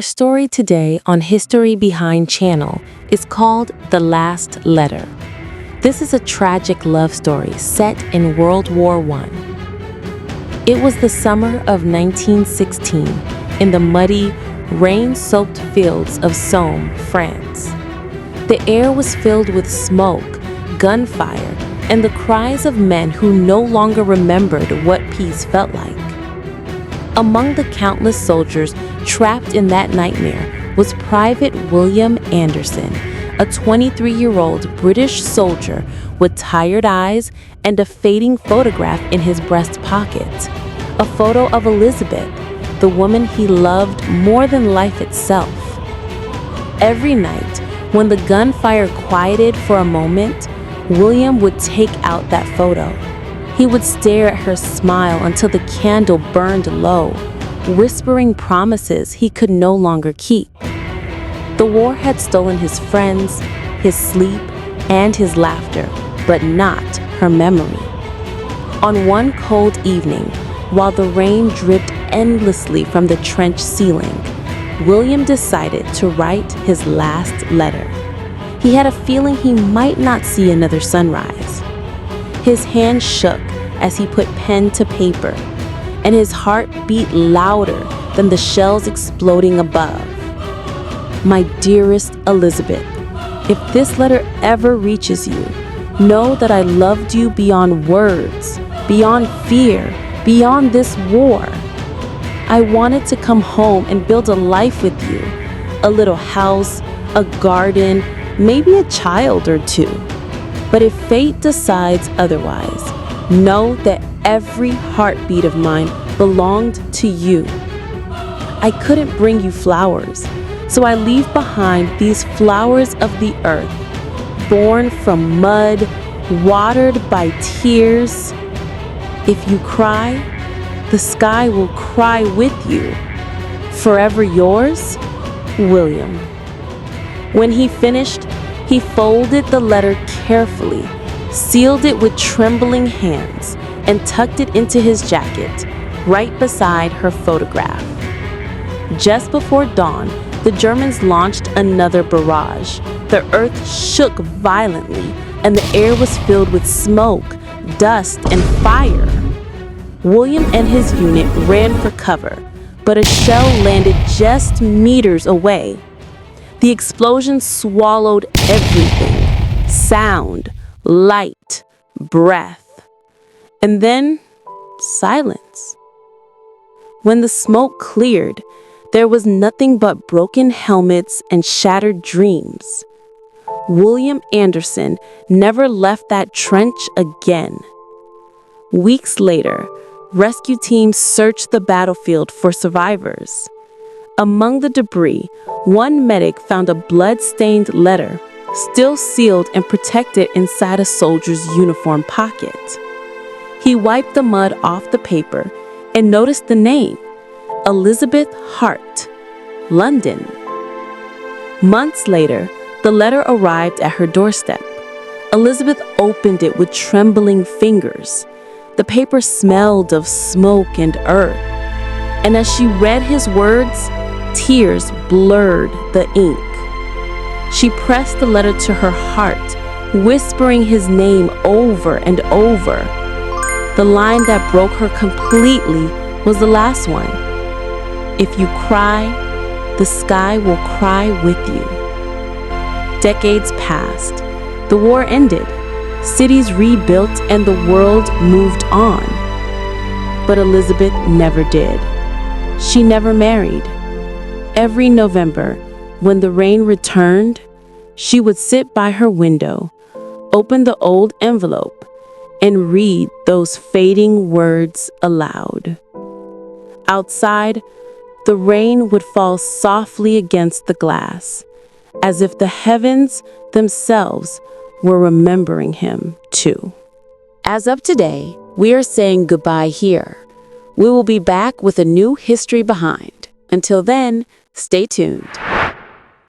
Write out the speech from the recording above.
Our story today on History Behind Channel is called The Last Letter. This is a tragic love story set in World War I. It was the summer of 1916 in the muddy, rain-soaked fields of Somme, France. The air was filled with smoke, gunfire, and the cries of men who no longer remembered what peace felt like. Among the countless soldiers trapped in that nightmare was Private William Anderson, a 23-year-old British soldier with tired eyes and a fading photograph in his breast pocket. A photo of Elizabeth, the woman he loved more than life itself. Every night, when the gunfire quieted for a moment, William would take out that photo. He would stare at her smile until the candle burned low, whispering promises he could no longer keep. The war had stolen his friends, his sleep, and his laughter, but not her memory. On one cold evening, while the rain dripped endlessly from the trench ceiling, William decided to write his last letter. He had a feeling he might not see another sunrise. His hand shook as he put pen to paper, and his heart beat louder than the shells exploding above. My dearest Elizabeth, if this letter ever reaches you, know that I loved you beyond words, beyond fear, beyond this war. I wanted to come home and build a life with you, a little house, a garden, maybe a child or two. But if fate decides otherwise, know that every heartbeat of mine belonged to you. I couldn't bring you flowers, so I leave behind these flowers of the earth, born from mud, watered by tears. If you cry, the sky will cry with you. Forever yours, William. When he finished, he folded the letter carefully, sealed it with trembling hands, and tucked it into his jacket, right beside her photograph. Just before dawn, the Germans launched another barrage. The earth shook violently, and the air was filled with smoke, dust, and fire. William and his unit ran for cover, but a shell landed just meters away. The explosion swallowed everything: sound, light, breath, and then silence. When the smoke cleared, there was nothing but broken helmets and shattered dreams. William Anderson never left that trench again. Weeks later, rescue teams searched the battlefield for survivors. Among the debris, one medic found a blood-stained letter, still sealed and protected inside a soldier's uniform pocket. He wiped the mud off the paper and noticed the name, Elizabeth Hart, London. Months later, the letter arrived at her doorstep. Elizabeth opened it with trembling fingers. The paper smelled of smoke and earth, and as she read his words, tears blurred the ink. She pressed the letter to her heart, whispering his name over and over. The line that broke her completely was the last one. If you cry, the sky will cry with you. Decades passed. The war ended. Cities rebuilt and the world moved on. But Elizabeth never did. She never married. Every November, when the rain returned, she would sit by her window, open the old envelope, and read those fading words aloud. Outside, the rain would fall softly against the glass, as if the heavens themselves were remembering him too. As of today, we are saying goodbye here. We will be back with a new History Behind. Until then, stay tuned.